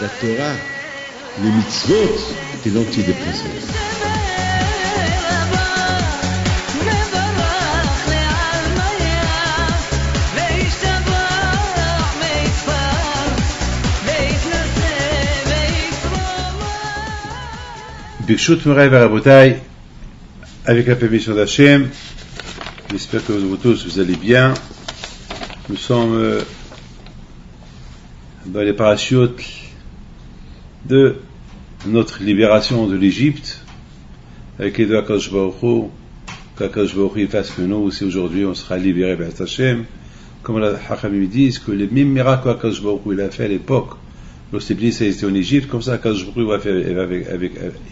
La Torah, les mitzvot et l'antidépresseur. Birshut Moray Varabotai, avec la permission d'Hachem, j'espère que vous tous vous allez bien. Nous sommes dans les parachutes de notre libération de l'Égypte, avec les deux Akadosh Baruch Hu, qu'Akadosh Baruch Hu fasse que nous aussi aujourd'hui on sera libérés par Hachem, comme les Hachamim disent que les mêmes miracles qu'Akadosh Baruch Hu il a fait à l'époque lorsque les Bnei étaient en Égypte, comme ça Akadosh Baruch Hu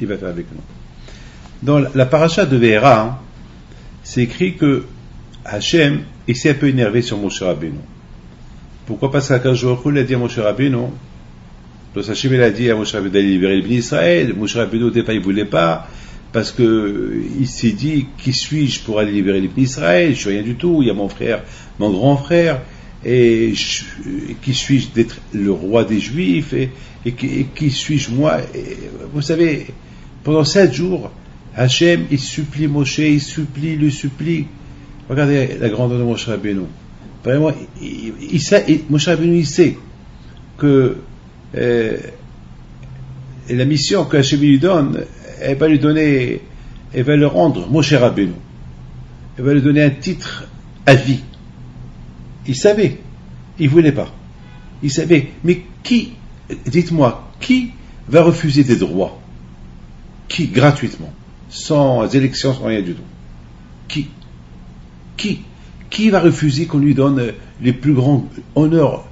il va faire avec nous. Dans la paracha de Ve'era, c'est écrit que Hachem il s'est un peu énervé sur Moshe Rabbeinu. Pourquoi? Parce qu'Akadosh Baruch Hu l'a dit à Moshe Rabbeinu. Donc Hachem il a dit à Moshe Rabbeinu d'aller libérer les Bnei Israël. Moshe Rabbeinu au départ il voulait pas, parce que il s'est dit qui suis-je pour aller libérer les Bnei Israël? Je suis rien du tout. Il y a mon frère, mon grand frère, et qui suis-je d'être le roi des Juifs, et qui suis-je moi? Et, vous savez, pendant 7 jours, Hachem il supplie Moshe, il supplie. Regardez la grandeur de Moshe Rabbeinu. Vraiment, Moshe Rabbeinu il sait que et la mission que Hachem lui donne, elle va le rendre Moshe Rabbeinu. Elle va lui donner un titre à vie. Il savait, il voulait pas. Il savait, mais dites-moi, qui va refuser des droits? Qui, gratuitement, sans élection, sans rien du tout? Qui va refuser qu'on lui donne les plus grands honneurs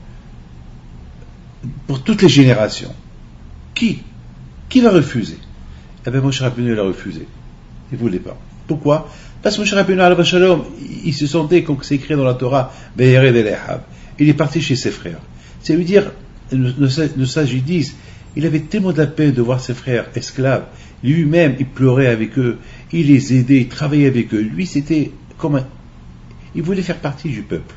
pour toutes les générations? Qui va refuser? Eh bien, Moshe Rabbeinu l'a refusé. Il ne voulait pas. Pourquoi? Parce que Moshe Rabbeinu, alav shalom, il se sentait, comme c'est écrit dans la Torah, Be'ered el-Ehab. Il est parti chez ses frères. C'est lui dire, nos sages ils disent, il avait tellement de la peine de voir ses frères esclaves. Lui-même, il pleurait avec eux, il les aidait, il travaillait avec eux. Lui, c'était comme il voulait faire partie du peuple.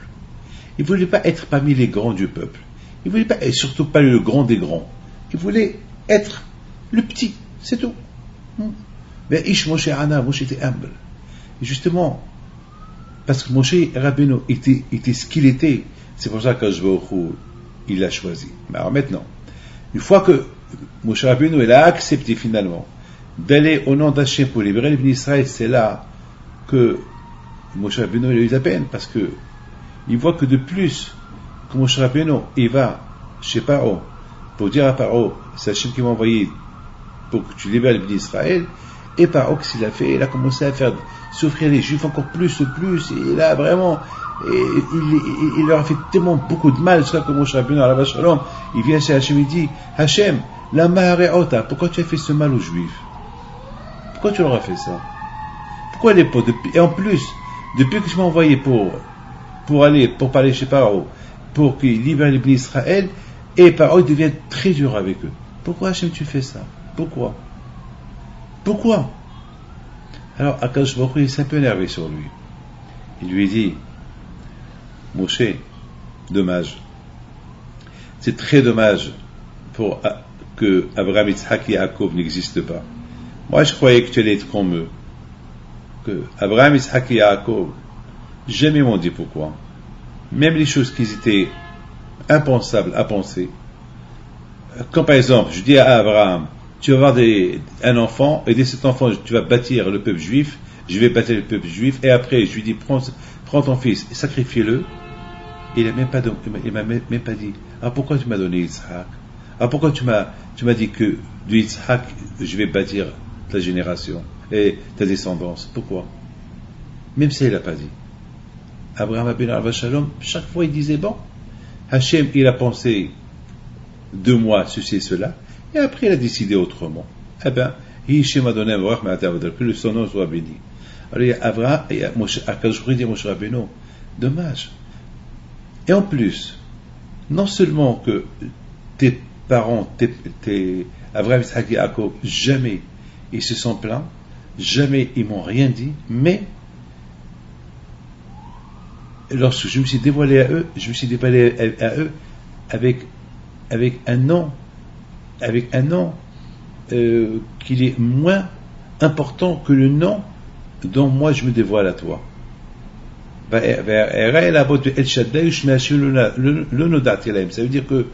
Il ne voulait pas être parmi les grands du peuple. Il ne voulait pas, et surtout pas le grand des grands. Il voulait être le petit, c'est tout. Mais Moshe Ana, Moshe était humble. Et justement, parce que Moshe Rabbeinu était ce qu'il était, c'est pour ça que il l'a choisi. Mais alors maintenant, une fois que Moshe Rabbeinu il a accepté finalement d'aller au nom d'Hachem pour libérer les Bnei Israël, c'est là que Moshe Rabbeinu il a eu la peine, parce que il voit que de plus que Moshe Rabbeinu il va chez Paro pour dire à Paro, c'est Hachem qui m'a envoyé pour que tu libères les Bnei Israël, et Paro, qu'est-ce qu'il a fait? Il a commencé à faire souffrir les Juifs encore plus, et là vraiment, il leur a fait tellement beaucoup de mal, jusqu'à que Moshe Rabbeinu, alav shalom, il vient chez Hachem, il dit, Hachem, la mahareota, pourquoi tu as fait ce mal aux Juifs? Pourquoi tu leur as fait ça? Pourquoi les pauvres? Et en plus, depuis que tu m'as envoyé pour parler chez Paro, pour qu'il libère les Bnei Israël, et Paro il devient très dur avec eux. Pourquoi Hachem tu fais ça? Pourquoi? Alors Akadosh Baruch Hu il s'est un peu énervé sur lui. Il lui dit, Moshe, dommage. C'est très dommage pour que Abraham, Yitzhak et Yaakov n'existent pas. Moi je croyais que tu allais être comme eux. Que Abraham, Yitzhak et Yaakov jamais m'ont dit pourquoi. Même les choses qui étaient impensables à penser. Comme par exemple, je dis à Abraham, tu vas avoir un enfant, et dès cet enfant, tu vas bâtir le peuple juif, je vais bâtir le peuple juif, et après, je lui dis, prends ton fils et sacrifie-le. Il m'a même pas dit, pourquoi tu m'as donné Yitzhak? Pourquoi tu m'as dit que de Yitzhak, je vais bâtir ta génération et ta descendance? Pourquoi? Même ça, il n'a pas dit. Abraham Abin alav shalom, chaque fois, il disait, bon, Hachem, il a pensé 2 mois, ceci et cela, et après il a décidé autrement. Eh bien, que son nom soit béni. Alors il y a Abraham, il y a Akadosh Baruch Hu dit à Moshe Rabbeinu, dommage. Et en plus, non seulement que tes parents, Abraham, Isaac et Jacob, jamais ils se sont plaints, jamais ils m'ont rien dit, mais lorsque je me suis dévoilé à eux, avec un nom qu'il est moins important que le nom dont moi je me dévoile à toi. Ça veut dire que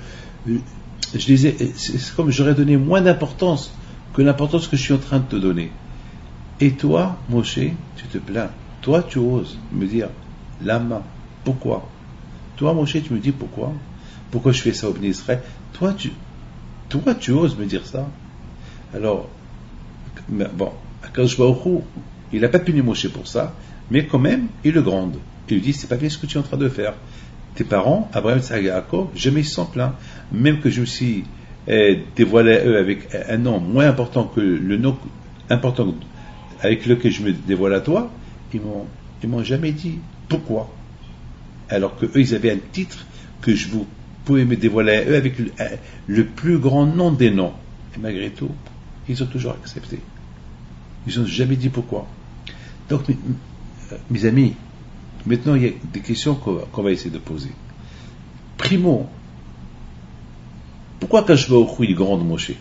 c'est comme j'aurais donné moins d'importance que l'importance que je suis en train de te donner. Et toi, Moshe, tu te plains. Toi, tu oses me dire, lama, pourquoi? Toi, Moshe, tu me dis pourquoi? Pourquoi je fais ça au Bnei Israël? Toi, tu oses me dire ça? Alors, bon, Akadosh Baruch Hu, il n'a pas puni Moshe pour ça, mais quand même, il le gronde. Il lui dit, c'est pas bien ce que tu es en train de faire. Tes parents, Abraham, Isaac et Jacob, jamais ils se sont plaints. Même que je me suis dévoilé à eux avec un nom moins important que le nom important avec lequel je me dévoile à toi, ils m'ont jamais dit pourquoi. Alors que eux, ils avaient un titre que je vous pouvais me dévoiler à eux avec le plus grand nom des noms. Et malgré tout, ils ont toujours accepté. Ils n'ont jamais dit pourquoi. Donc, mes amis, maintenant il y a des questions qu'on va essayer de poser. Primo, pourquoi Akadosh Baruch Hu il gronde Moshe?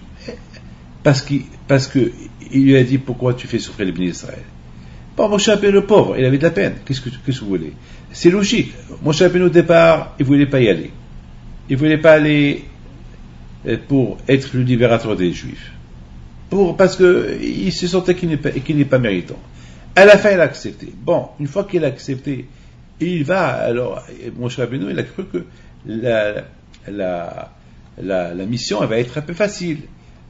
Parce que il lui a dit pourquoi tu fais souffrir les bénis d'Israël. Bon, Moshe Rabbeinu le pauvre, il avait de la peine. Qu'est-ce que vous voulez? C'est logique. Moshe Rabbeinu au départ, il voulait pas y aller. Il voulait pas aller pour être le libérateur des Juifs. Parce que il se sentait qu'il n'est pas méritant. À la fin, il a accepté. Bon, une fois qu'il a accepté, il va, alors, Moshe Rabbeinu, il a cru que la mission, elle va être un peu facile.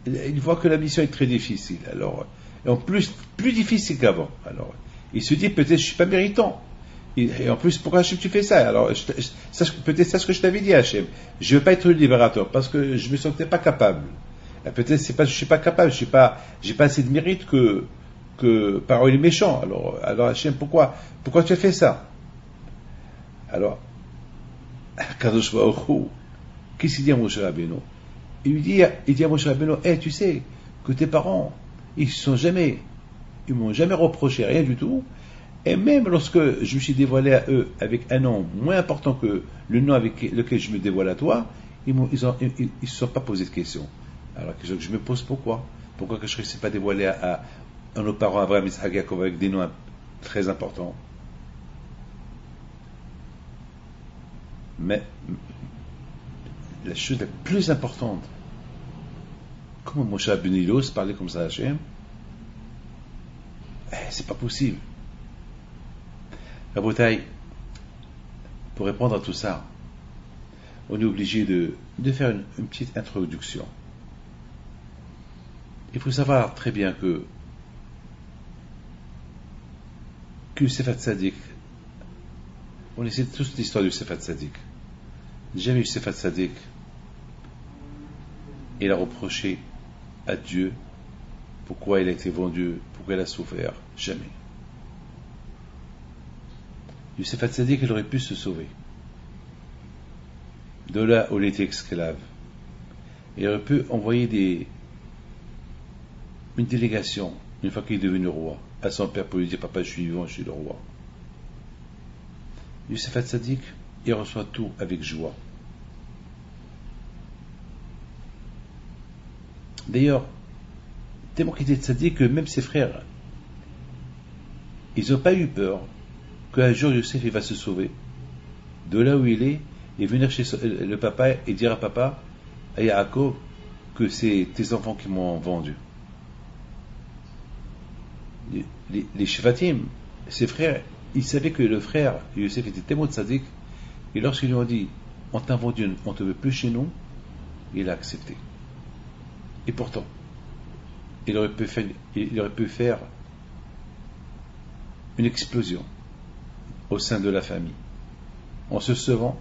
Il voit que la mission est très difficile. Alors, et en plus difficile qu'avant. Alors, il se dit, peut-être je suis pas méritant. Et en plus, pourquoi Hachem tu fais ça? Alors, peut-être c'est ce que je t'avais dit, Hachem. Je veux pas être le libérateur parce que je me sentais pas capable. Et peut-être c'est pas je suis pas capable, j'ai pas assez de mérite que Paro est méchant. Alors Hachem, pourquoi tu as fait ça? Alors, Kadosh Baruch Hu, qu'est-ce qu'il dit à Moshe Rabbeinu? Il dit à Moshe Rabbeinu, tu sais que tes parents, ils m'ont jamais reproché rien du tout, et même lorsque je me suis dévoilé à eux avec un nom moins important que le nom avec lequel je me dévoile à toi, ils se sont pas posé de questions. Alors que je me pose pourquoi que je ne suis pas dévoilé à nos parents Abraham, Isaac, Jacob avec des noms très importants. Mais la chose la plus importante, comment Moshe Rabbeinu ose parler comme ça à Hachem? C'est pas possible. Rabotai, pour répondre à tout ça, on est obligé de faire une petite introduction. Il faut savoir très bien que Yosef Hatzadik, on essaie tous l'histoire de Yosef Hatzadik. Jamais Yosef Hatzadik, il a reproché à Dieu pourquoi il a été vendu, pourquoi il a souffert. Jamais. Yosef Hatzadik, il aurait pu se sauver. De là où il était esclave. Il aurait pu envoyer une délégation, une fois qu'il est devenu roi, à son père pour lui dire, papa, je suis vivant, je suis le roi. Yosef Hatzadik, il reçoit tout avec joie. D'ailleurs, tellement qu'il était tzaddik que même ses frères, ils n'ont pas eu peur qu'un jour Yosef il va se sauver de là où il est et venir chez le papa et dire à papa, à Yaakov, que c'est tes enfants qui m'ont vendu. Les Shevatim, ses frères, ils savaient que le frère Yosef était tellement tzaddik, et lorsqu'ils lui ont dit, on t'a vendu, on ne te veut plus chez nous, il a accepté. Et pourtant, il aurait pu faire une explosion au sein de la famille, en se sauvant,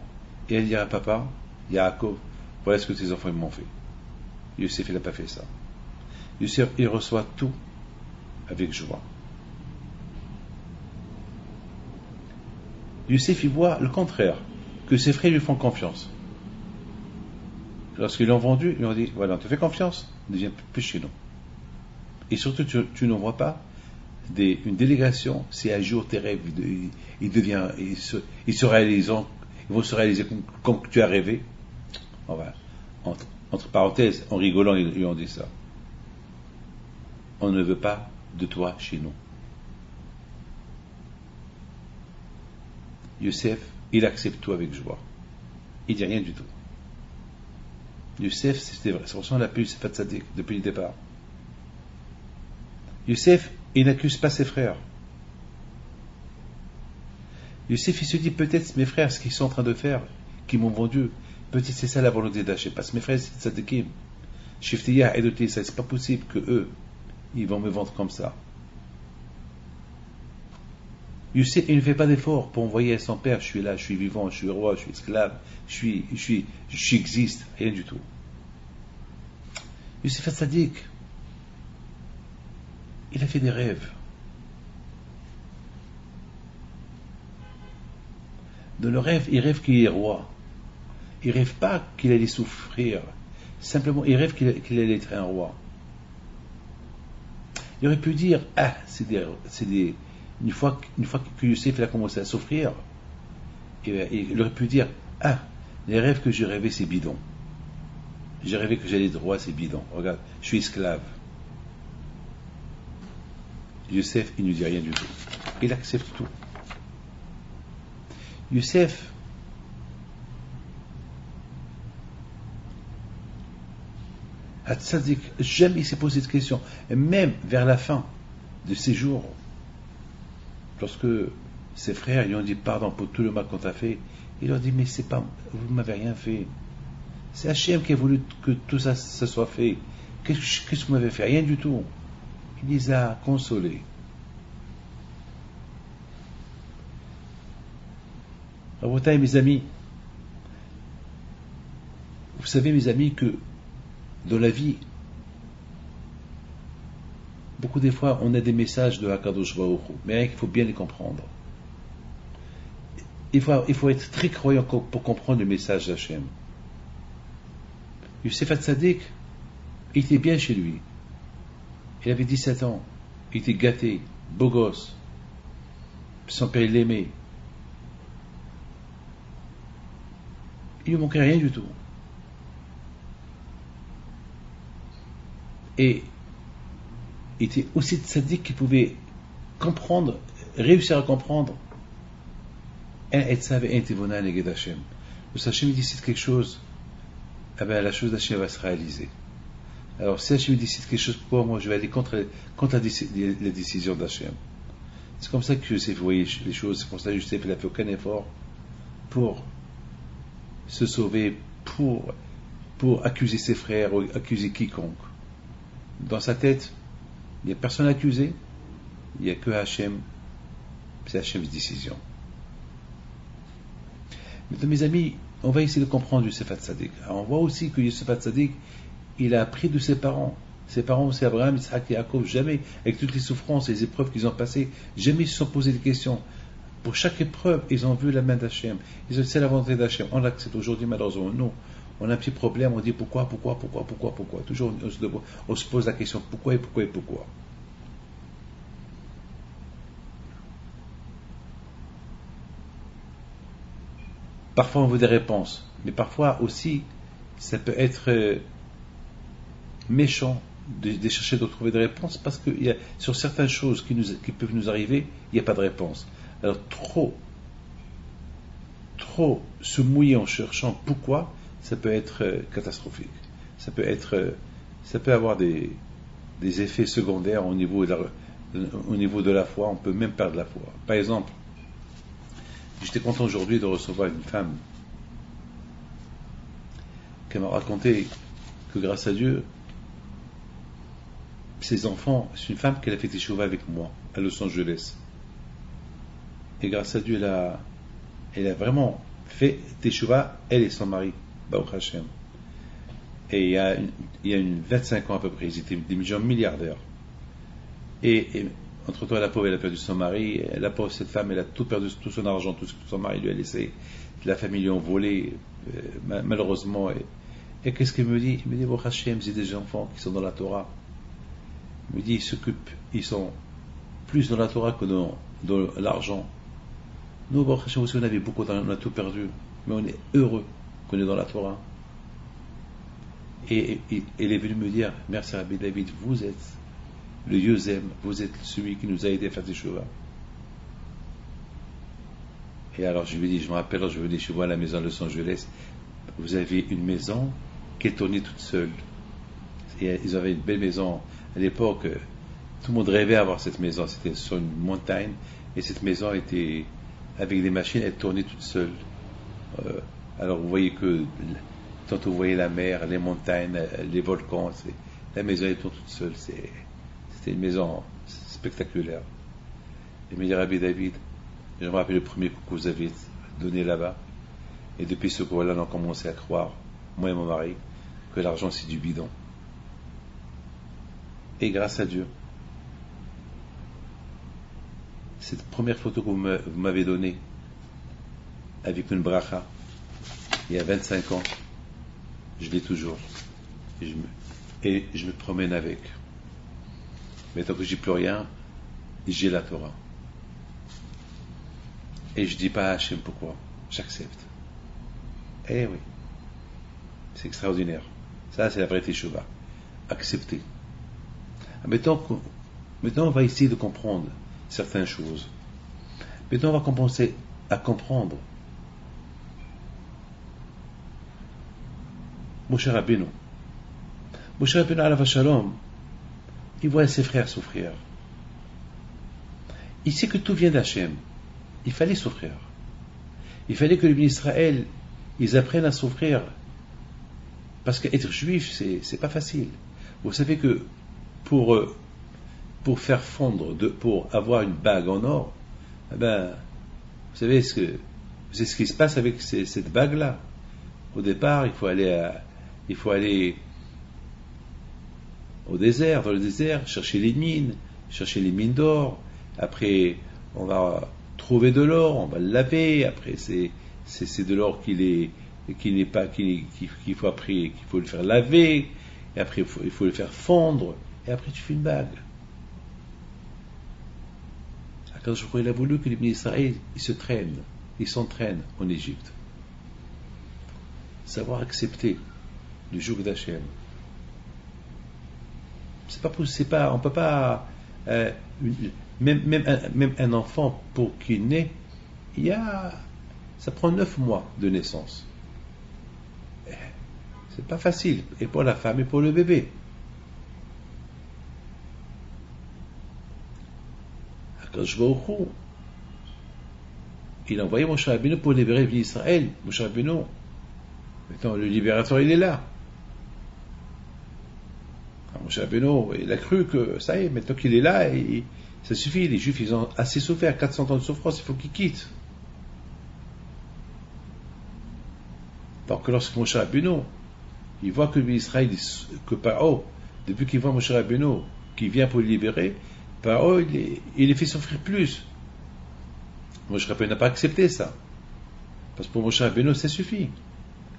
et à dire à papa, Yaakov, voilà ce que tes enfants m'ont fait. Yosef, il n'a pas fait ça. Yosef, il reçoit tout avec joie. Yosef, il voit le contraire, que ses frères lui font confiance. Lorsqu'ils l'ont vendu, ils lui ont dit, voilà, on te fait confiance, ne viens plus chez nous. Et surtout, tu n'envoies pas une délégation, c'est à jour tes rêves, ils se réaliseront, ils vont se réaliser comme tu as rêvé. Enfin, entre parenthèses, en rigolant, ils lui ont dit ça. On ne veut pas de toi chez nous. Yosef, il accepte tout avec joie. Il dit rien du tout. Yosef, c'est pour ça qu'on l'appelle Yosef Hatzadik depuis le départ. Yosef, il n'accuse pas ses frères. Yosef, il se dit peut-être mes frères, ce qu'ils sont en train de faire, qui m'ont vendu, peut-être c'est ça la volonté d'Hachem. Parce que mes frères, c'est Tzadikim. Shiftiyah et Doté, c'est pas possible que eux, ils vont me vendre comme ça. Yosef, il ne fait pas d'effort pour envoyer à son père, je suis là, je suis vivant, je suis roi, je suis esclave, j'existe, rien du tout. Yosef Hatzadik, il a fait des rêves. Dans le rêve, il rêve qu'il est roi. Il ne rêve pas qu'il allait souffrir. Simplement, il rêve qu'il allait être un roi. Il aurait pu dire, une fois que Yosef a commencé à souffrir, il aurait pu dire, les rêves que j'ai rêvés, c'est bidon. J'ai rêvé que j'allais être roi, c'est bidon. Regarde, je suis esclave. Yosef, il ne dit rien du tout. Il accepte tout. Yosef, Hatzadik, jamais il s'est posé de question. Et même vers la fin de ses jours, lorsque ses frères lui ont dit pardon pour tout le mal qu'on t'a fait, il leur dit mais c'est pas, vous ne m'avez rien fait. C'est Hachem qui a voulu que tout ça soit fait. Qu'est-ce que vous m'avez fait? Rien du tout. Il les a consolés. Rabotai, mes amis, vous savez, mes amis, que dans la vie, beaucoup des fois, on a des messages de Hakadosh Baruch Hu, mais il faut bien les comprendre. Il faut être très croyant pour comprendre le message d'Hachem. Yosef Hatzadik, il était bien chez lui. Il avait 17 ans. Il était gâté, beau gosse. Son père l'aimait. Il ne lui manquait rien du tout. Et il était aussi tzaddik qu'il pouvait comprendre, réussir à comprendre. Le Hachem décide quelque chose, la chose d'Hachem va se réaliser. Alors si Hachem décide quelque chose pour moi, je vais aller contre la décision d'Hachem. C'est comme ça que Yosef voyait les choses. C'est pour ça que Yosef n'a fait aucun effort pour se sauver, pour accuser ses frères ou accuser quiconque. Dans sa tête, il n'y a personne à accuser, il n'y a que Hachem, c'est Hachem's décision. Maintenant, mes amis, on va essayer de comprendre Yosef Hatzadik. Alors, on voit aussi que Yosef Hatzadik, il a appris de ses parents. Ses parents, c'est Abraham, Yitzhak et Yaakov. Jamais, avec toutes les souffrances et les épreuves qu'ils ont passées, jamais ils se sont posé des questions. Pour chaque épreuve, ils ont vu la main d'Hachem. Ils ont dit, c'est la volonté d'Hachem. On l'accepte aujourd'hui, malheureusement. Nous, on a un petit problème, on dit pourquoi. Toujours, on se pose la question pourquoi. Parfois, on veut des réponses. Mais parfois aussi, ça peut être méchant de chercher de trouver des réponses parce que sur certaines choses qui peuvent nous arriver, il n'y a pas de réponse. Alors, trop se mouiller en cherchant pourquoi, ça peut être catastrophique. Ça peut avoir des effets secondaires au niveau de la foi. On peut même perdre la foi. Par exemple, j'étais content aujourd'hui de recevoir une femme qui m'a raconté que grâce à Dieu, ses enfants, c'est une femme qui a fait teshuva avec moi à Los Angeles. Et grâce à Dieu, elle a vraiment fait teshuva, elle et son mari, Baruch Hashem. Et il y a il y a 25 ans à peu près, ils étaient des gens milliardaires. Et entre-temps, la pauvre, elle a perdu son mari. La pauvre, cette femme, elle a tout perdu, tout son argent, tout ce que son mari lui a laissé. La famille lui a volé, malheureusement. Et qu'est-ce qu'il me dit? Il me dit, bon, Hachem, j'ai des enfants qui sont dans la Torah. Il me dit, ils s'occupent, ils sont plus dans la Torah que dans l'argent. Nous, bon, Hachem, aussi, on avait beaucoup, on a tout perdu. Mais on est heureux qu'on est dans la Torah. Et elle est venue me dire, merci Rabbi David, vous êtes le Yozem, vous êtes celui qui nous a aidé à faire des chevaux. Et alors je lui ai dit, je me rappelle, je venais chez vous à la maison de Los Angeles, vous avez une maison qui est tournée toute seule. Et ils avaient une belle maison. À l'époque, tout le monde rêvait d'avoir cette maison. C'était sur une montagne, et cette maison était, avec des machines, elle tournait toute seule. Alors vous voyez que, tantôt vous voyez la mer, les montagnes, les volcans, la maison elle tourne toute seule. C'était une maison spectaculaire. Et me dit, Rabbi David, je me rappelle le premier coup que vous avez donné là-bas. Et depuis ce coup-là, on a commencé à croire, moi et mon mari, que l'argent c'est du bidon. Et grâce à Dieu, cette première photo que vous m'avez donnée, avec une bracha, il y a 25 ans, je l'ai toujours. Et je me promène avec. Mais tant que j'ai plus rien, j'ai la Torah. Et je dis pas à Hachem pourquoi, j'accepte. Eh oui, c'est extraordinaire. Ça, c'est la vraie teshuva. Accepter. Maintenant, on va essayer de comprendre certaines choses. Maintenant, on va commencer à comprendre. Moshe Rabbeinu. Moshe Rabbeinu alav shalom, il voit ses frères souffrir. Il sait que tout vient d'Hachem. Il fallait souffrir. Il fallait que les bénis Israël, ils apprennent à souffrir. Parce qu'être juif, c'est pas facile. Vous savez que pour faire fondre, pour avoir une bague en or, eh ben, vous savez ce qui se passe avec cette bague-là. Au départ, il faut aller au désert, dans le désert, chercher les mines d'or. Après, on va trouver de l'or, on va le laver. Après, c'est de l'or qu'il faut le faire laver. Et après, il faut le faire fondre. Et après, tu fais une bague. Quand je crois, il a voulu que les bénis Israël, ils s'entraînent en Égypte. Savoir accepter le joug d'Hachem. On peut pas, même un enfant pour qu'il naît, ça prend 9 mois de naissance. C'est pas facile, et pour la femme et pour le bébé. Akadosh Baruch Hu, il a envoyé Moshe Rabbeinu pour libérer l'Israël. Moshe Rabbeinu, maintenant le libérateur il est là. Moshe Rabbeinu, il a cru que ça y est, maintenant qu'il est là, ça suffit, les Juifs ils ont assez souffert, 400 ans de souffrance, il faut qu'ils quittent. Donc lorsque Moshe Rabbeinu, il voit que l'Israël, que Paro, depuis qu'il voit Moshe Rabbeinu qui vient pour le libérer, Paro il les fait souffrir plus. Moshe Rabbeinu n'a pas accepté ça. Parce que pour Moshe Rabbeinu, ça suffit.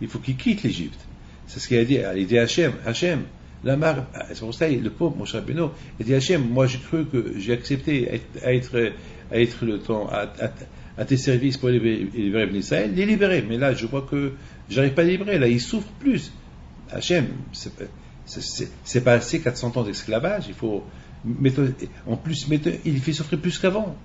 Il faut qu'il quitte l'Égypte. C'est ce qu'il a dit. Il dit à Hachem, la mar, c'est pour ça le pauvre Moshe Rabbeinu, il dit Hachem, moi j'ai cru que j'ai accepté à être le temps à tes services pour libérer Israël, les libérer. Mais là, je vois que j'arrive pas à libérer. Là, il souffre plus. Hachem, c'est pas assez 400 ans d'esclavage. Il faut en plus, il fait souffrir plus qu'avant.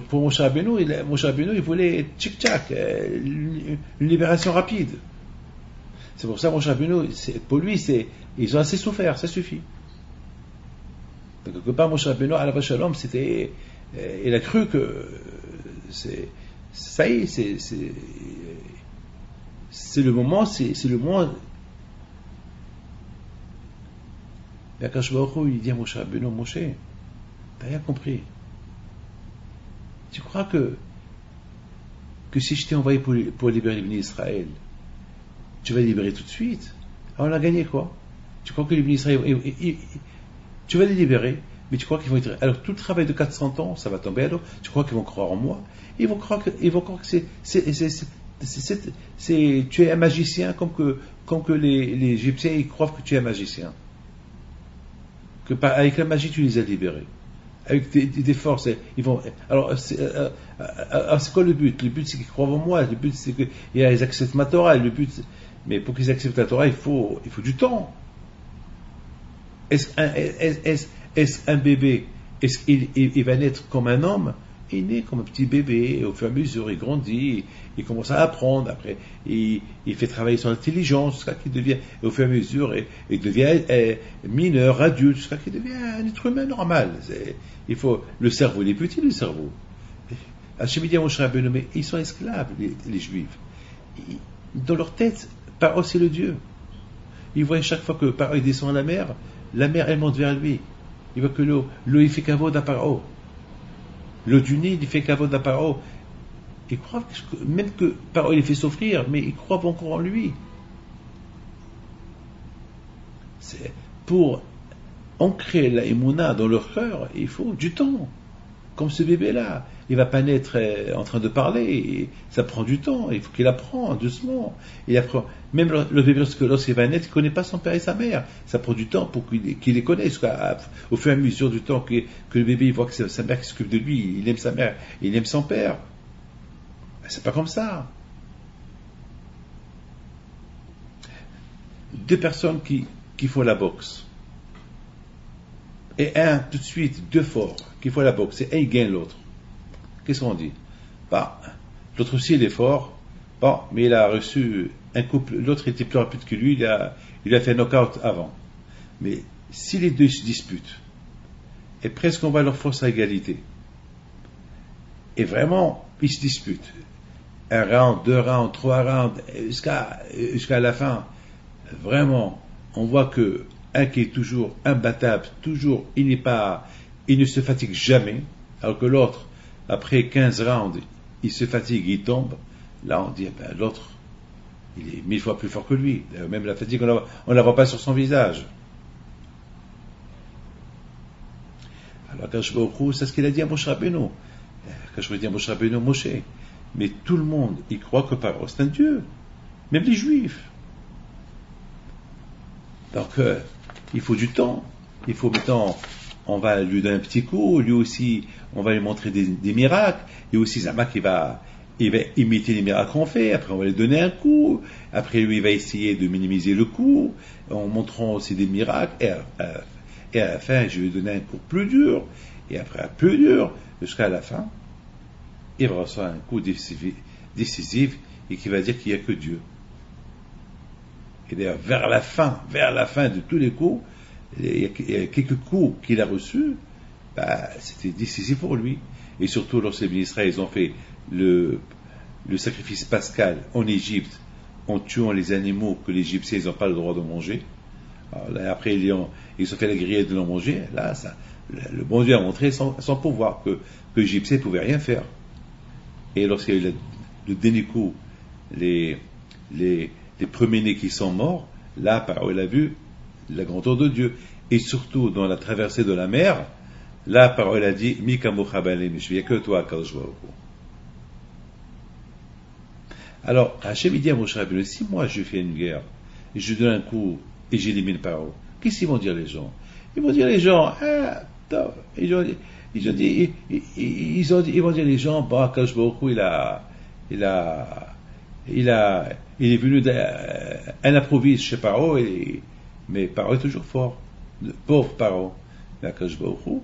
Pour Moshe Rabbeinu, il voulait tchic-tchac, une libération rapide. C'est pour ça Moshe Rabbeinu, pour lui, ils ont assez souffert, ça suffit. Donc, quelque part, Moshe Rabbeinu, alav shalom, il a cru que ça y est, c'est le moment, c'est le moment. Et Akadosh Baruch Hu, il dit à Moshe Rabbeinu, Moshe, t'as rien compris. Tu crois que si je t'ai envoyé pour libérer les bénis Israël, tu vas les libérer tout de suite. Alors on a gagné quoi? Tu crois que les ministres, tu vas les libérer, mais tu crois qu'ils vont être... Alors tout le travail de 400 ans, ça va tomber à l'eau. Tu crois qu'ils vont croire en moi? Ils vont croire que tu es un magicien comme que les Égyptiens ils croient que tu es un magicien. Avec la magie tu les as libérés. Avec des forces. Ils vont, alors c'est quoi le but? Le but c'est qu'ils croient en moi. Le but c'est qu'ils acceptent ma Torah. Le but, mais pour qu'ils acceptent la Torah, il faut du temps. Est-ce un bébé? Est-ce qu'il va naître comme un homme? Il naît comme un petit bébé, et au fur et à mesure il grandit, il commence à apprendre, après il fait travailler son intelligence jusqu'à qu'il devient, et au fur et à mesure il devient mineur, adulte, jusqu'à qu'il devient un être humain normal. Le cerveau, il est petit le cerveau. Hachem dit à Moshe Rabbeinu, mais ils sont esclaves, les Juifs. Dans leur tête, Paro c'est le Dieu. Ils voient chaque fois que Paro descend à la mer elle monte vers lui. Il voit que l'eau il fait kavod à Paro. L'eau du Nil, il fait kavod à Paro. Ils croient même que Paro il les fait souffrir, mais ils croient encore en lui. Pour ancrer la émouna dans leur cœur, il faut du temps. Comme ce bébé-là, il ne va pas naître en train de parler, ça prend du temps, il faut qu'il apprenne doucement. Il apprend. Même le bébé, lorsqu'il va naître, il ne connaît pas son père et sa mère. Ça prend du temps pour qu'il les connaisse. Au fur et à mesure du temps que le bébé il voit que c'est sa mère qui s'occupe de lui, il aime sa mère, il aime son père. C'est pas comme ça. Deux personnes qui font la boxe. Et un, tout de suite, deux forts qui font la boxe. Et un, il gagne l'autre. Qu'est-ce qu'on dit? L'autre aussi, il est fort. Mais il a reçu un coup. L'autre était plus rapide que lui. Il a fait un knockout avant. Mais si les deux se disputent, et presque on va leur force à égalité, et vraiment, ils se disputent, un round, deux rounds, trois rounds, jusqu'à la fin, vraiment, on voit que un qui est toujours imbattable, toujours, il ne se fatigue jamais, alors que l'autre, après 15 rounds, il se fatigue, il tombe. Là, on dit, l'autre, il est 1000 fois plus fort que lui. Même la fatigue, on ne la voit pas sur son visage. Alors, Akadosh Baruch Hu, c'est ce qu'il a dit à Moshe Rabbeinu. Quand je dis à Moshe Rabbeinu, Moshe, mais tout le monde, il croit que Paro, c'est un Dieu. Même les Juifs. Donc, il faut du temps. Il faut, maintenant, on va lui donner un petit coup. Lui aussi, on va lui montrer des miracles. Et aussi, Zama qui va imiter les miracles qu'on fait. Après, on va lui donner un coup. Après, lui, il va essayer de minimiser le coup, en montrant aussi des miracles. Et à la fin, je vais lui donner un coup plus dur. Et après, plus dur, jusqu'à la fin, il va recevoir un coup décisif et qui va dire qu'il n'y a que Dieu. Et d'ailleurs, vers la fin de tous les coups, il y a quelques coups qu'il a reçus, c'était décisif pour lui. Et surtout, lorsque les Israël ont fait le sacrifice pascal en Égypte, en tuant les animaux que les Égyptiens n'ont pas le droit de manger. Alors là, après, ils ont fait la grillade de l'en manger. Là, le bon Dieu a montré son pouvoir, que les Égyptiens ne pouvaient rien faire. Et lorsqu'il y a eu le dernier coup, les premiers-nés qui sont morts, là, il a vu la grandeur de Dieu. Et surtout, dans la traversée de la mer, là, il a dit, Mi kamocha b'alem, il n'y a que toi, Akadosh Baruch Hu. Alors, Hachem dit à Moshe Rabbeinu, si moi je fais une guerre, et je donne un coup, et j'élimine Paro, qu'est-ce qu'ils vont dire les gens? Ils vont dire les gens, ils vont dire les gens, Akadosh Baruch Hu, il est venu un improviste chez Paro, mais Paro est toujours fort. Le pauvre Paro. Mais Akadosh Baruch Hu,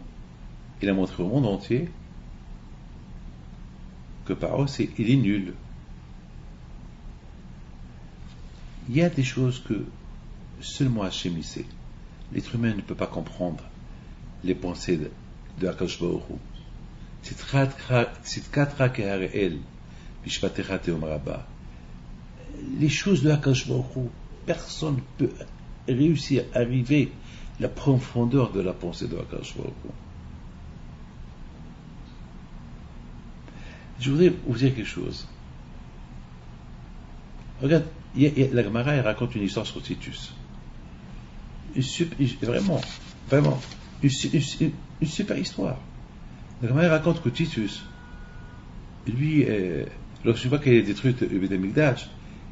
il a montré au monde entier que Paro, il est nul. Il y a des choses que seulement Hachem sait. L'être humain ne peut pas comprendre les pensées de Akadosh Baruch Hu. C'est Katra Keharel, Bishpatecha Teom Rabba. Les choses de Akadosh Baruch Hu, personne ne peut réussir à arriver à la profondeur de la pensée de Akadosh Baruch Hu. Je voudrais vous dire quelque chose. Regarde, la Gemara elle raconte une histoire sur Titus. Vraiment, une super histoire. La Gemara raconte que Titus, lui, lorsqu'une fois qu'elle est détruite le Beth Amikdash,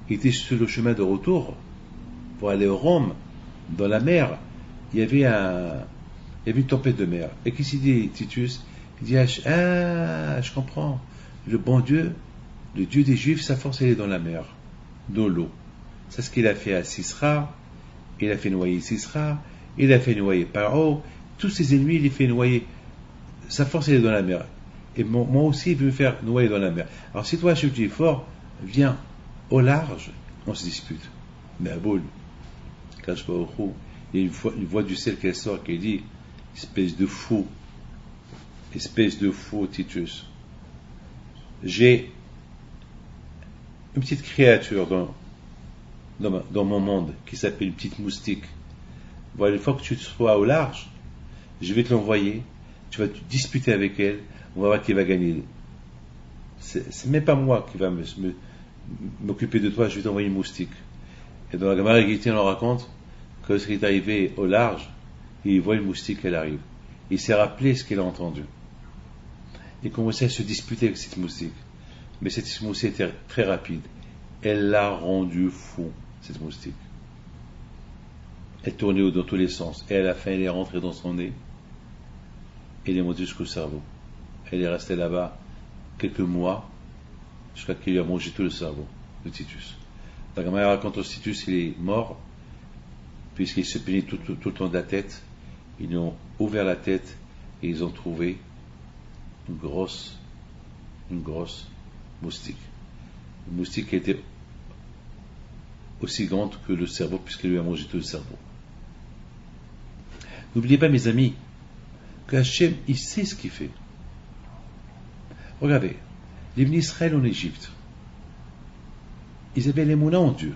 il était sur le chemin de retour pour aller au Rome, dans la mer. Il y avait une tempête de mer. Et qu'est-ce qu'il dit, Titus? Il dit, je comprends. Le bon Dieu, le Dieu des Juifs, sa force, elle est dans la mer, dans l'eau. C'est ce qu'il a fait à Sisra. Il a fait noyer Sisra. Il a fait noyer Paro. Tous ses ennemis, il les fait noyer. Sa force, elle est dans la mer. Et moi aussi, il veut me faire noyer dans la mer. Alors, si toi, Hachem, tu es fort, viens au large, on se dispute. Mais à boule, cache pas au trou. Il y a une voix du ciel qui sort, qui dit, espèce de fou, Titus. J'ai une petite créature dans mon monde qui s'appelle une petite moustique. Voilà, une fois que tu sois au large, je vais te l'envoyer, tu vas te disputer avec elle, on va voir qui va gagner. C'est même pas moi qui va m'occuper de toi, je vais t'envoyer une moustique. Et dans la Gemara Gittin, on raconte que lorsqu'il est arrivé au large, il voit une moustique, elle arrive. Il s'est rappelé ce qu'il a entendu. Il commençait à se disputer avec cette moustique. Mais cette moustique était très rapide. Elle l'a rendu fou, cette moustique. Elle tournait dans tous les sens. Et à la fin, elle est rentrée dans son nez. Et elle est montée jusqu'au cerveau. Elle est restée là-bas quelques mois, jusqu'à qu'il lui a mangé tout le cerveau de Titus. La Gemara raconte au Titus, il est mort, puisqu'il se plaignait tout le temps de la tête. Ils lui ont ouvert la tête et ils ont trouvé une grosse moustique. Une moustique qui était aussi grande que le cerveau, puisqu'elle lui a mangé tout le cerveau. N'oubliez pas, mes amis, que Hachem, il sait ce qu'il fait. Regardez, les Bnei Israël en Égypte, ils avaient l'émouna en Dieu.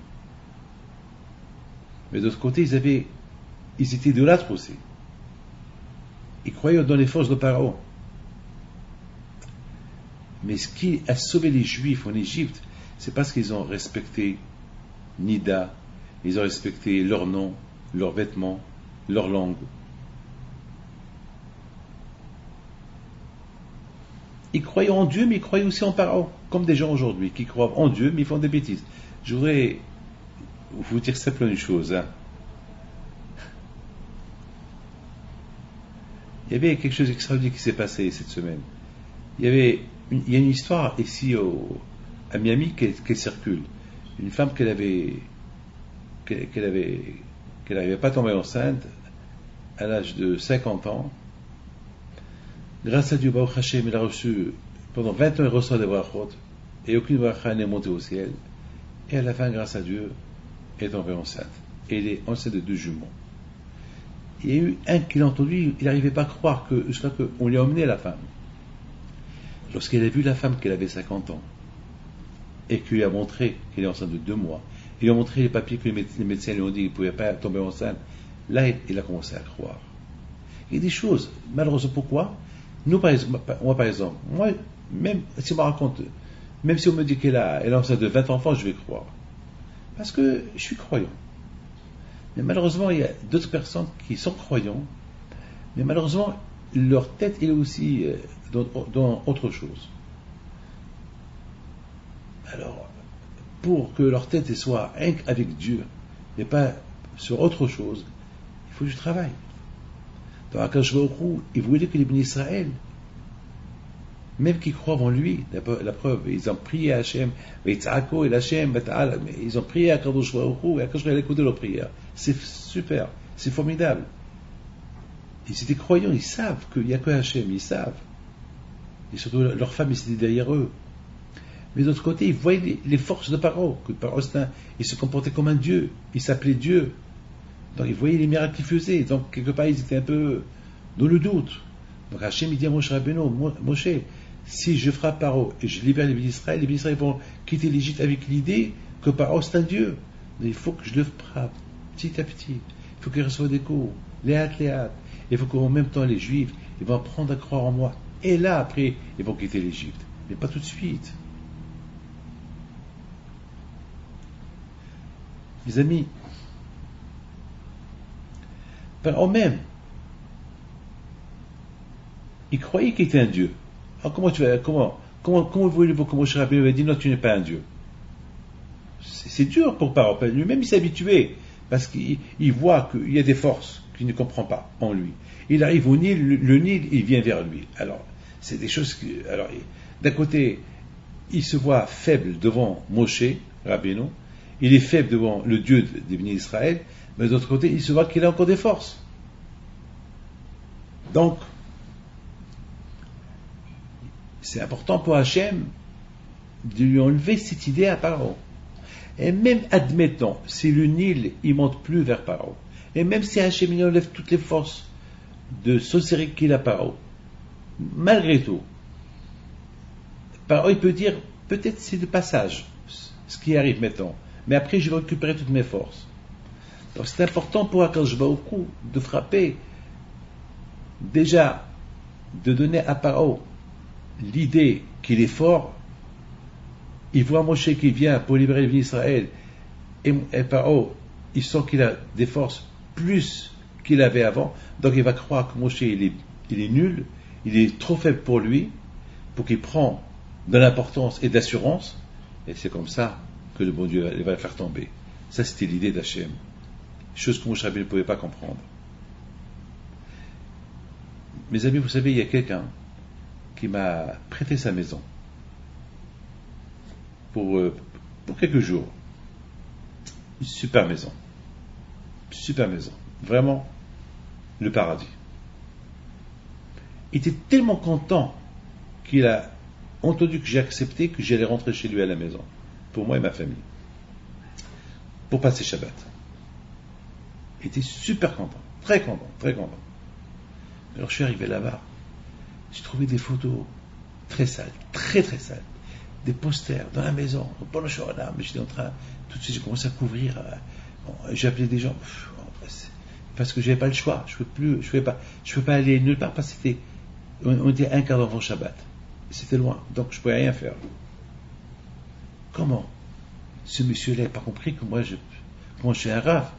Mais de l'autre côté, ils étaient idolâtres aussi. Ils croyaient dans les forces de Pharaon. Mais ce qui a sauvé les Juifs en Égypte, c'est parce qu'ils ont respecté Nida, ils ont respecté leur nom, leurs vêtements, leur langue. Ils croyaient en Dieu, mais ils croyaient aussi en Pharaon, comme des gens aujourd'hui qui croient en Dieu, mais ils font des bêtises. Je voudrais vous dire simplement une chose. Il y avait quelque chose d'extraordinaire qui s'est passé cette semaine. Il y a une histoire ici à Miami qui circule. Une femme qu'elle n'arrivait pas à tomber enceinte à l'âge de 50 ans. Grâce à Dieu, Baruch Hashem, il a reçu, pendant 20 ans, il reçoit des brachot, et aucune bracha n'est montée au ciel. Et à la fin, grâce à Dieu, elle est tombée enceinte. Et elle est enceinte de 2 jumeaux. Il y a eu un qui l'a entendu, il n'arrivait pas à croire jusqu'à qu'on lui a emmené la femme. Lorsqu'elle a vu la femme qu'elle avait 50 ans, et qu'il lui a montré qu'elle est enceinte de 2 mois, il lui a montré les papiers que les médecins lui ont dit qu'il ne pouvait pas tomber enceinte, là, il a commencé à croire. Il y a des choses, malheureusement, pourquoi? Nous, par exemple, moi, même si on me raconte, même si on me dit qu'elle est enceinte de 20 enfants, je vais croire. Parce que je suis croyant. Mais malheureusement, il y a d'autres personnes qui sont croyants, mais malheureusement, leur tête est aussi dans autre chose. Alors, pour que leur tête soit avec Dieu, et pas sur autre chose, il faut du travail. Dans Akash Baruch Hu, il voulait que les Bnei Israël, même qui croient en lui, la preuve, ils ont prié à Hachem, Veitzako et Hachem, ils ont prié à Akadosh Baruch Hu, et Akadosh Baruch Hu a écouté leurs prières. C'est super, c'est formidable. Ils étaient croyants, ils savent qu'il n'y a que Hachem, ils savent. Et surtout, leurs femmes, ils étaient derrière eux. Mais d'autre côté, ils voyaient les forces de Paro, que Paro, il se comportait comme un dieu, il s'appelait Dieu. Donc ils voyaient les miracles qu'il faisait. Donc quelque part ils étaient un peu dans le doute. Donc Hachem il dit à Moshe Rabbeinu, Moshe, si je frappe Paro et je libère les Bnei Israël vont quitter l'Égypte avec l'idée que Paro c'est un dieu. Mais il faut que je le frappe petit à petit. Il faut qu'il reçoive des coups, léat. Il faut qu'en même temps les Juifs ils vont apprendre à croire en moi. Et là après ils vont quitter l'Égypte. Mais pas tout de suite. Mes amis, Pharaon même, il croyait qu'il était un dieu. Alors comment voulez-vous que Moshe Rabbeinu lui a dit non, tu n'es pas un dieu? C'est dur pour Pharaon. Lui-même, il s'est habitué parce qu'il voit qu'il y a des forces qu'il ne comprend pas en lui. Il arrive au Nil, le Nil, il vient vers lui. Alors, c'est des choses alors, d'un côté, il se voit faible devant Moshe Rabbeinu, il est faible devant le Dieu des bénis d'Israël, mais de l'autre côté, il se voit qu'il a encore des forces. Donc, c'est important pour Hachem de lui enlever cette idée à Pharaon. Et même, admettons, si le Nil, il monte plus vers Pharaon, et même si Hachem il enlève toutes les forces de sorcellerie qu'il a Pharaon, malgré tout, Pharaon, il peut dire, peut-être c'est le passage, ce qui arrive maintenant, mais après je vais récupérer toutes mes forces. Donc c'est important pour Akadosh Baruch Hu de frapper, déjà, de donner à Pharaon l'idée qu'il est fort. Il voit Moshe qui vient pour libérer l'Israël, et Pharaon, il sent qu'il a des forces plus qu'il avait avant, donc il va croire que Moshe il est nul, il est trop faible pour lui, pour qu'il prend de l'importance et d'assurance, et c'est comme ça que le bon Dieu va le faire tomber. Ça, c'était l'idée d'Hachem, chose que Moshe Rabbeinu ne pouvait pas comprendre. Mes amis, vous savez, il y a quelqu'un qui m'a prêté sa maison pour quelques jours. Une super maison, vraiment le paradis. Il était tellement content qu'il a entendu que j'ai accepté que j'allais rentrer chez lui à la maison, pour moi et ma famille, pour passer Shabbat. Il était super content, très content. Alors je suis arrivé là-bas, j'ai trouvé des photos très sales, très sales, des posters dans la maison, mais j'étais en train, tout de suite j'ai commencé à couvrir, j'ai appelé des gens, parce que j'avais pas le choix, je pouvais pas aller nulle part, parce que on était un quart d'heure avant Shabbat, c'était loin, donc je pouvais rien faire. Comment ce monsieur-là n'a pas compris que moi je suis un rave?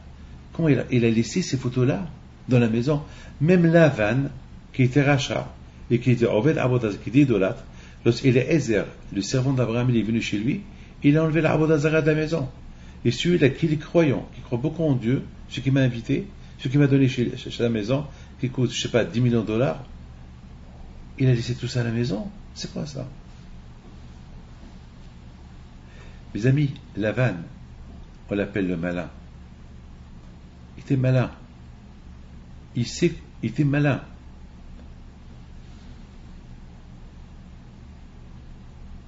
Comment il a laissé ces photos-là dans la maison? Même Lavan, qui était rachat, et qui était Oved Avodah, qui était idolâtre, lorsqu'il est Ezer, le servant d'Abraham, il est venu chez lui, il a enlevé l'Avodah Zarah de la maison. Et celui-là qui est croyant, qui croit beaucoup en Dieu, celui qui m'a invité, celui qui m'a donné chez la maison, qui coûte, je sais pas, 10 millions de dollars, il a laissé tout ça à la maison. C'est quoi ça? Mes amis, Lavan, on l'appelle le malin. Il était malin. Il était malin.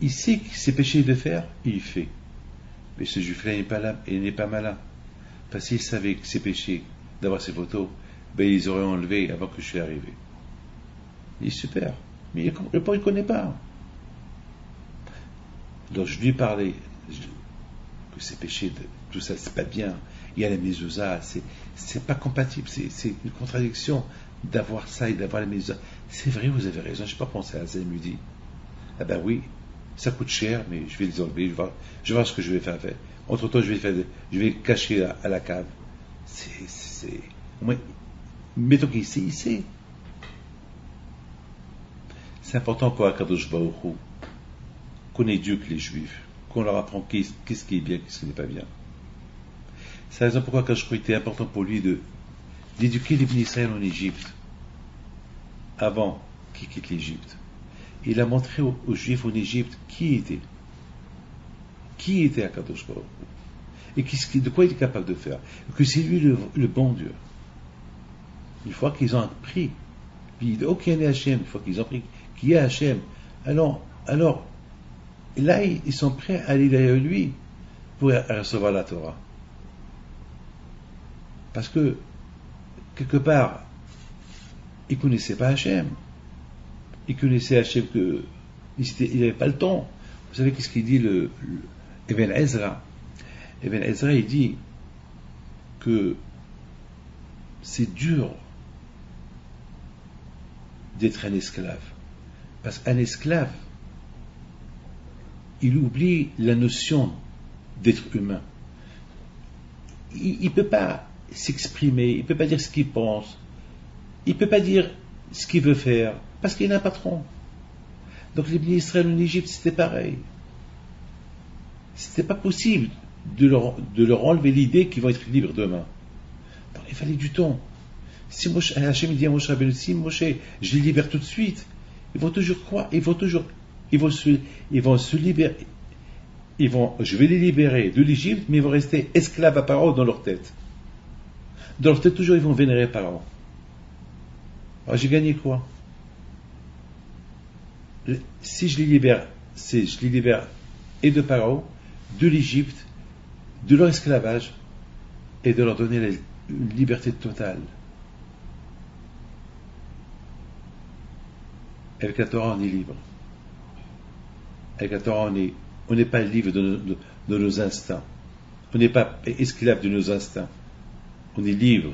Il sait que c'est péché de faire, il fait. Mais ce juif-là, il n'est pas malin. Parce qu'il savait que c'est péché d'avoir ces photos, ben ils auraient enlevé avant que je sois arrivé. Il est super. Mais il ne connaît pas. Donc je lui parlais que c'est péché, tout ça, c'est pas bien. Il y a la mezouza, c'est pas compatible, c'est une contradiction d'avoir ça et d'avoir la mezouza. C'est vrai, vous avez raison, je n'ai pas pensé à ça. Il me dit, ah ben oui, ça coûte cher, mais je vais les enlever, je vais voir ce que je vais faire. Entre temps, je vais le cacher à la cave. Mettons qu'il sait, il sait. C'est important pour Akadosh Baruch Hu qu'on éduque les Juifs, qu'on leur apprend qu'est-ce qui est bien, qu'est-ce qui n'est pas bien. C'est la raison pourquoi quand je crois qu'il était important pour lui d'éduquer les bénis d'Israël en Égypte, avant qu'ils quittent l'Égypte. Il a montré aux Juifs en Égypte qui était Akadosh Baruch Hu, et de quoi il est capable de faire, et que c'est lui le bon Dieu. Une fois qu'ils ont appris, puis il dit, ok, il y a Hachem, une fois qu'ils ont appris qu'il y a Hachem, alors, là, ils sont prêts à aller derrière lui pour recevoir la Torah. Parce que, quelque part, ils ne connaissaient pas Hachem. Ils connaissaient Hachem que il n'avait pas le temps. Vous savez qu'est-ce qu'il dit le Eben Ezra? Eben Ezra, il dit que c'est dur d'être un esclave. Parce qu'un esclave, il oublie la notion d'être humain. il ne peut pas s'exprimer, il ne peut pas dire ce qu'il pense, il ne peut pas dire ce qu'il veut faire, parce qu'il a un patron. Donc les Bnei Israël en Égypte, c'était pareil. C'était pas possible de leur enlever l'idée qu'ils vont être libres demain. Donc il fallait du temps. Si Hachem dit à Moshe Rabbeinu, si Moshe, je les libère tout de suite, ils vont toujours croire, ils vont se libérer, je vais les libérer de l'Égypte, mais ils vont rester esclaves à Pharaon dans leur tête. Dans leur tête, toujours, ils vont vénérer Pharaon. Alors j'ai gagné quoi? Si je les libère, je les libère et de Pharaon, de l'Égypte, de leur esclavage, et de leur donner une liberté totale. Avec la Torah, on est libre. Avec la Torah, on n'est pas libre de nos instincts. On n'est pas esclave de nos instincts. On est libre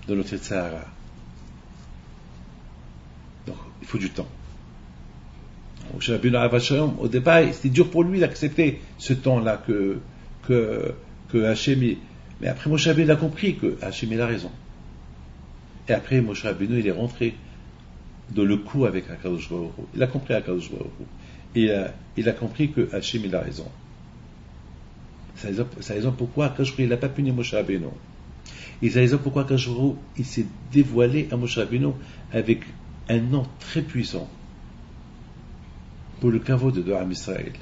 de notre Sahara. Donc, il faut du temps. Au départ, c'était dur pour lui d'accepter ce temps-là que Hachem. Mais après, Moshe Rabbeinu a compris que Hachem a raison. Et après, Moshe Rabbeinu, il est rentré dans le coup avec Akadosh Baruch Hu. Il a compris Akadosh Baruch Hu. Et il a compris que Hachem a raison. C'est la raison pourquoi Akadosh Baruch Hu, il n'a pas puni Moshe Rabbeinu. Et c'est la raison pourquoi Akadosh Baruch Hu, il s'est dévoilé à Moshe Rabbeinu avec un nom très puissant. Pour le kavod de Am Israël,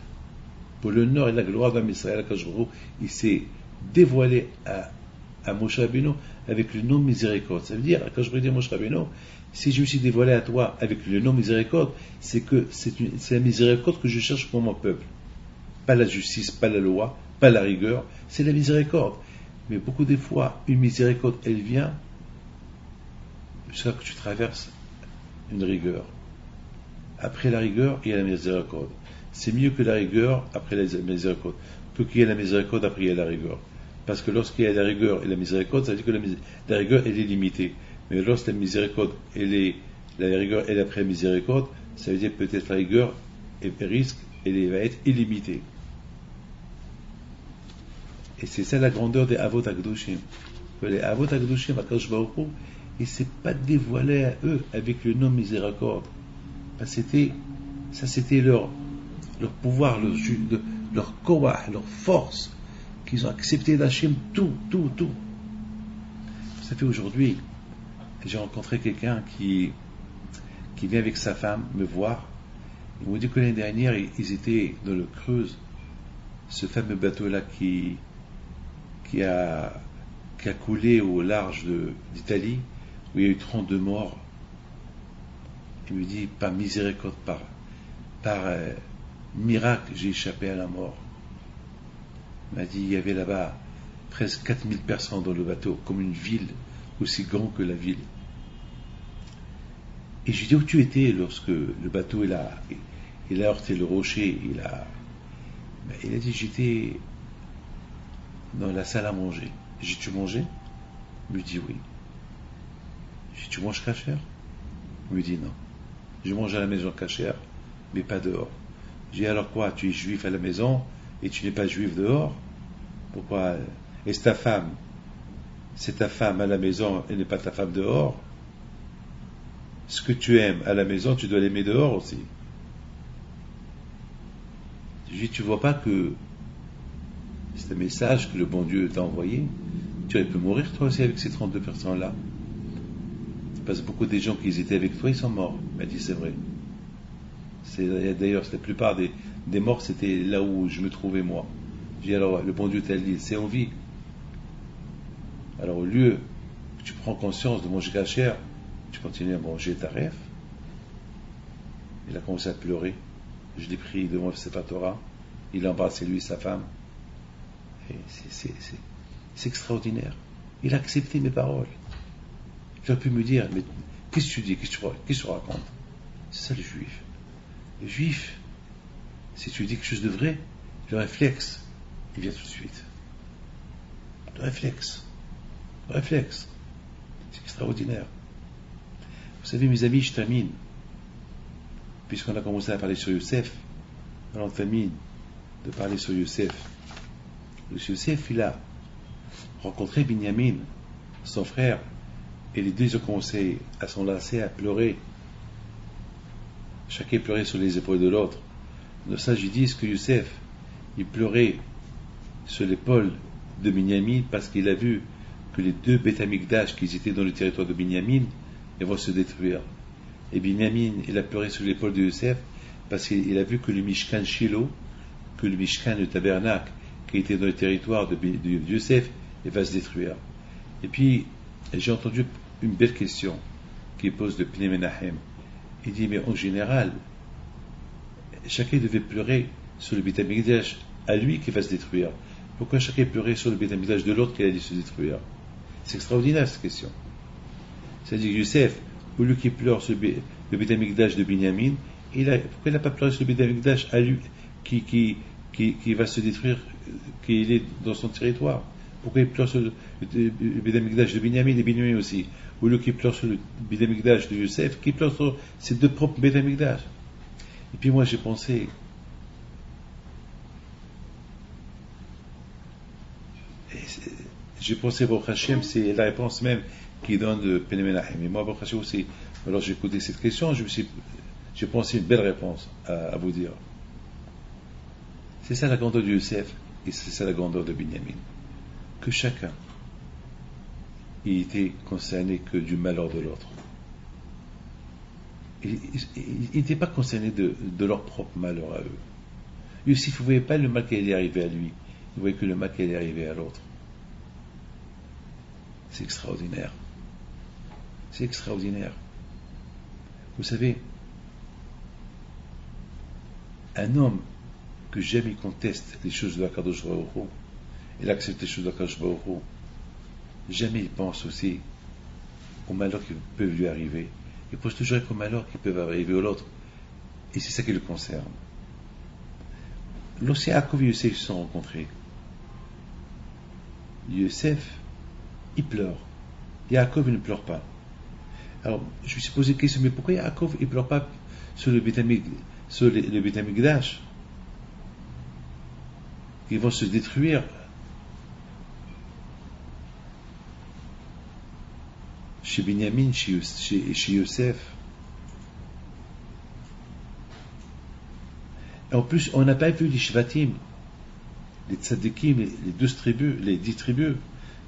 pour l'honneur et la gloire d'Am Israël, Akadosh Baruch Hu, il s'est dévoilé à Moshe Rabbeinu avec le nom miséricorde. Ça veut dire, quand je dis Moshe Rabbeinu, si je me suis dévoilé à toi avec le nom miséricorde, c'est que c'est la miséricorde que je cherche pour mon peuple. Pas la justice, pas la loi, pas la rigueur, c'est la miséricorde. Mais beaucoup des fois, une miséricorde, elle vient jusqu'à que tu traverses une rigueur. Après la rigueur, il y a la miséricorde. C'est mieux que la rigueur après la miséricorde, que qu'il y ait la miséricorde après il y a la rigueur. Parce que lorsqu'il y a la rigueur et la miséricorde, ça veut dire que la rigueur, elle est limitée. Mais lorsque la miséricorde, la rigueur est après la miséricorde, ça veut dire peut-être la rigueur elle va être illimitée. Et c'est ça la grandeur des Avot HaKadoshim. Les Avot HaKadoshim, Akadosh Baruch Hu, il ne s'est pas dévoilé à eux avec le nom miséricorde. C'était leur pouvoir, leur koah, leur force, qu'ils ont accepté d'Hachem tout. Ça fait aujourd'hui, j'ai rencontré quelqu'un qui vient avec sa femme me voir. Ils m'ont dit que l'année dernière, ils étaient dans le Creuse, ce fameux bateau-là qui a coulé au large d'Italie, où il y a eu 32 morts. Il me dit, par miséricorde, par miracle, j'ai échappé à la mort. Il m'a dit, il y avait là-bas presque 4000 personnes dans le bateau, comme une ville, aussi grande que la ville. Et je lui ai dit, où tu étais lorsque le bateau il a heurté le rocher, il a dit, j'étais dans la salle à manger. J'ai dit, tu mangeais? Il me dit, oui. J'ai dit, tu manges cachère? Il me dit, non. Je mange à la maison cachère, mais pas dehors. J'ai dit, alors quoi, tu es juif à la maison et tu n'es pas juif dehors? Pourquoi? Et c'est ta femme à la maison et n'est pas ta femme dehors? Ce que tu aimes à la maison, tu dois l'aimer dehors aussi. Je dis, tu vois pas que c'est un message que le bon Dieu t'a envoyé? Tu aurais pu mourir toi aussi avec ces 32 personnes-là. Parce que beaucoup des gens qui étaient avec toi, ils sont morts. Il m'a dit, c'est vrai. D'ailleurs, la plupart des morts, c'était là où je me trouvais moi. J'ai dit, alors, le bon Dieu t'a dit, c'est en vie. Alors, au lieu que tu prends conscience de manger cachère, tu continues à manger ta rêve. Il a commencé à pleurer. Je l'ai pris devant le Torah. Il a embrassé lui et sa femme. Et c'est extraordinaire. Il a accepté mes paroles. Il aurait pu me dire, mais qu'est-ce que tu dis, qu'est-ce que tu racontes? C'est ça le juif. Le juif, si tu dis quelque chose de vrai, le réflexe, il vient tout de suite. Le réflexe. C'est extraordinaire. Vous savez, mes amis, je termine. Puisqu'on a commencé à parler sur Youssef, on termine de parler sur Youssef. Youssef, il a rencontré Binyamin, son frère, et les deux ont commencé à s'enlacer, à pleurer. Chacun pleurait sur les épaules de l'autre. Nos sages disent que Youssef, il pleurait sur l'épaule de Binyamin parce qu'il a vu que les deux Beth Amikdash qui étaient dans le territoire de Binyamin vont se détruire. Et Binyamin, il a pleuré sur l'épaule de Youssef parce qu'il a vu que le Mishkan Shiloh, que le Mishkan, le tabernacle, qui était dans le territoire de Youssef, il va se détruire. Et puis, j'ai entendu une belle question qui pose de Pnei Menahem. Il dit, mais en général, chacun devait pleurer sur le Beth Amikdash à lui qui va se détruire. Pourquoi chacun pleurait sur le Beth Amikdash de l'autre qui allait se détruire? C'est extraordinaire cette question. C'est-à-dire que Youssef, au lieu qu'il pleure sur le Beth Amikdash de Binyamin, pourquoi il n'a pas pleuré sur le Beth Amikdash à lui qui va se détruire, qui est dans son territoire? Pourquoi il pleure sur le Beth Amikdash de Binyamin et Binyamin aussi? Au lieu qu'il pleure sur le Beth Amikdash de Youssef, qu'il pleure sur ses deux propres Beth Amikdash. Et puis moi j'ai pensé, Baruch Hashem, c'est la réponse même qui donne de Pnei Menahem. Et moi, Baruch Hashem aussi, alors j'ai écouté cette question, j'ai pensé une belle réponse à vous dire. C'est ça la grandeur de Youssef, et c'est ça la grandeur de Binyamin. Que chacun, il était concerné que du malheur de l'autre. Il n'était pas concerné de leur propre malheur à eux. Youssef ne voyait pas le mal qui allait arriver à lui, il voyait que le mal qui allait arriver à l'autre. C'est extraordinaire. C'est extraordinaire. Vous savez, un homme que jamais conteste les choses de Akadosh Baruch Hu, il accepte les choses de Akadosh Baruch Hu, jamais il pense aussi aux malheurs qui peuvent lui arriver. Il pense toujours aux malheurs qui peuvent arriver à l'autre. Et c'est ça qui le concerne. Lorsque Yaakov et Youssef se sont rencontrés, Youssef, il pleure. Yaakov, il ne pleure pas. Alors, je me suis posé une question, mais pourquoi Yaakov, il ne pleure pas sur le Beth Amikdash? Ils vont se détruire. Chez Binyamin, chez Youssef. Et en plus, on n'a pas vu les Shvatim, les Tzadikim, les 12 tribus, les 10 tribus.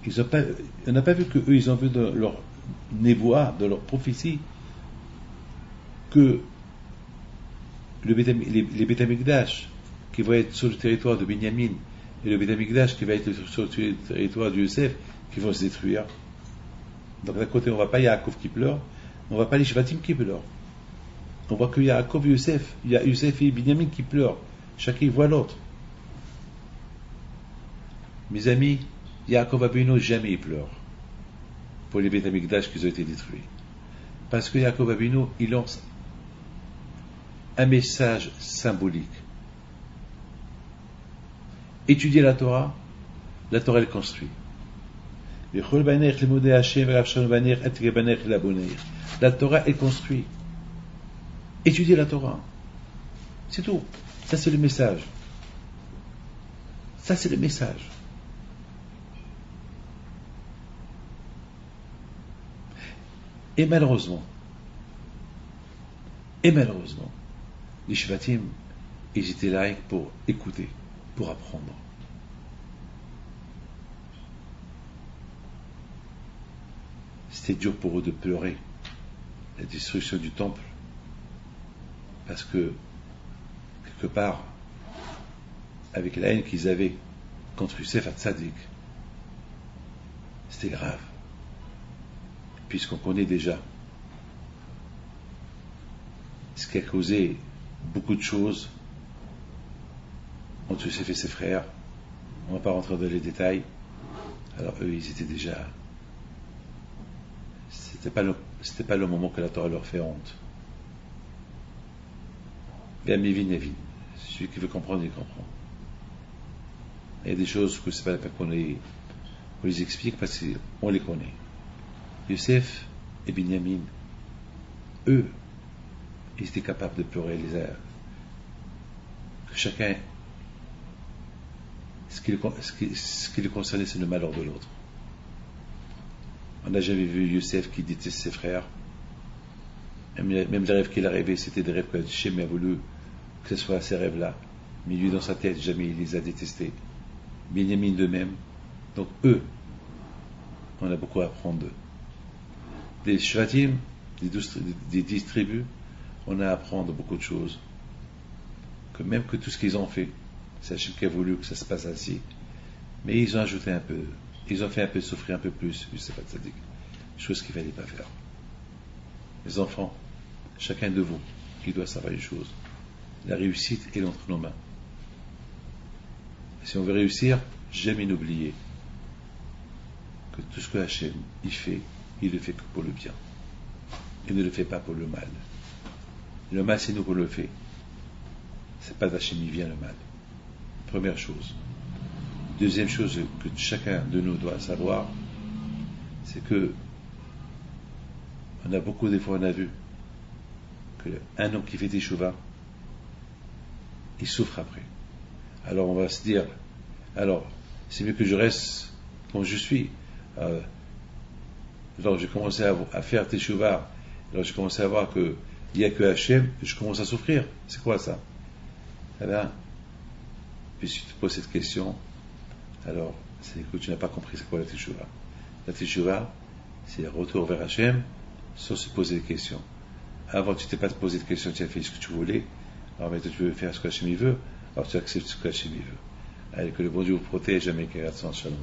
On n'a pas vu qu'eux, ils ont vu dans leur névoie, dans leur prophétie, que les Beth Amikdash qui vont être sur le territoire de Binyamin et le Beth Amikdash qui va être sur le territoire de Youssef qui vont se détruire. Donc d'un côté, on ne voit pas Yaakov qui pleure, on ne voit pas les Shvatim qui pleurent. On voit que Yaakov et Youssef, il y a Youssef et Binyamin qui pleurent. Chacun voit l'autre. Mes amis, Yaakov Avinu jamais il pleure pour les Beth Amikdash qui ont été détruits. Parce que Yaakov Avinu, il lance un message symbolique. Étudier la Torah elle construit. La Torah elle construit. Étudier la Torah. C'est tout. Ça c'est le message. Ça c'est le message. Et malheureusement, les Shvatim, ils étaient là pour écouter, pour apprendre. C'était dur pour eux de pleurer la destruction du temple, parce que, quelque part, avec la haine qu'ils avaient contre Youssef Hatzadik, c'était grave. Puisqu'on connaît déjà ce qui a causé beaucoup de choses entre Youssef et ses frères. On ne va pas rentrer dans les détails. Alors eux, ils étaient déjà... C'était pas le moment que la Torah leur fait honte. Bien, Yavin. Celui qui veut comprendre, il comprend. Il y a des choses que c'est pas la peine qu'on les explique parce qu'on les connaît. Youssef et Binyamin, eux, ils étaient capables de pleurer les airs. Que chacun ce qui le concernait, c'est le malheur de l'autre. On n'a jamais vu Youssef qui déteste ses frères. Même les rêves qu'il a rêvés, c'était des rêves que Hachem a voulu que ce soit ces rêves-là. Mais lui, dans sa tête, jamais il les a détestés. Binyamin de même. Donc eux, on a beaucoup à apprendre d'eux. Des Shvatim, des 10 tribus, on a à apprendre beaucoup de choses. Que même que tout ce qu'ils ont fait, c'est Hachem qui a voulu que ça se passe ainsi. Mais ils ont ajouté un peu, ils ont fait un peu souffrir un peu plus, je sais pas, tzaddik. Chose qu'il ne fallait pas faire. Les enfants, chacun de vous, il doit savoir une chose. La réussite est entre nos mains. Et si on veut réussir, jamais n'oublier que tout ce que Hachem il fait, il le fait que pour le bien. Il ne le fait pas pour le mal. Le mal, c'est nous qu'on le fait. C'est pas d'Hachem, il vient le mal. Première chose. Deuxième chose que chacun de nous doit savoir, c'est que on a beaucoup des fois on a vu qu'un homme qui fait teshuva, il souffre après. Alors on va se dire, alors c'est mieux que je reste comme je suis. Alors j'ai commencé à faire teshuva, alors j'ai commencé à voir qu'il n'y a que Hachem, je commence à souffrir. C'est quoi ça? Eh bien, puis si tu te poses cette question, alors c'est que tu n'as pas compris c'est quoi la teshuva. La teshuva, c'est le retour vers Hachem sans se poser des questions. Avant, tu t'es pas posé de questions, tu as fait ce que tu voulais. Alors maintenant, tu veux faire ce que Hachem veut. Alors tu acceptes ce que Hachem veut. Allez, que le bon Dieu vous protège, jamais qu'il y ait de sens. Shalom.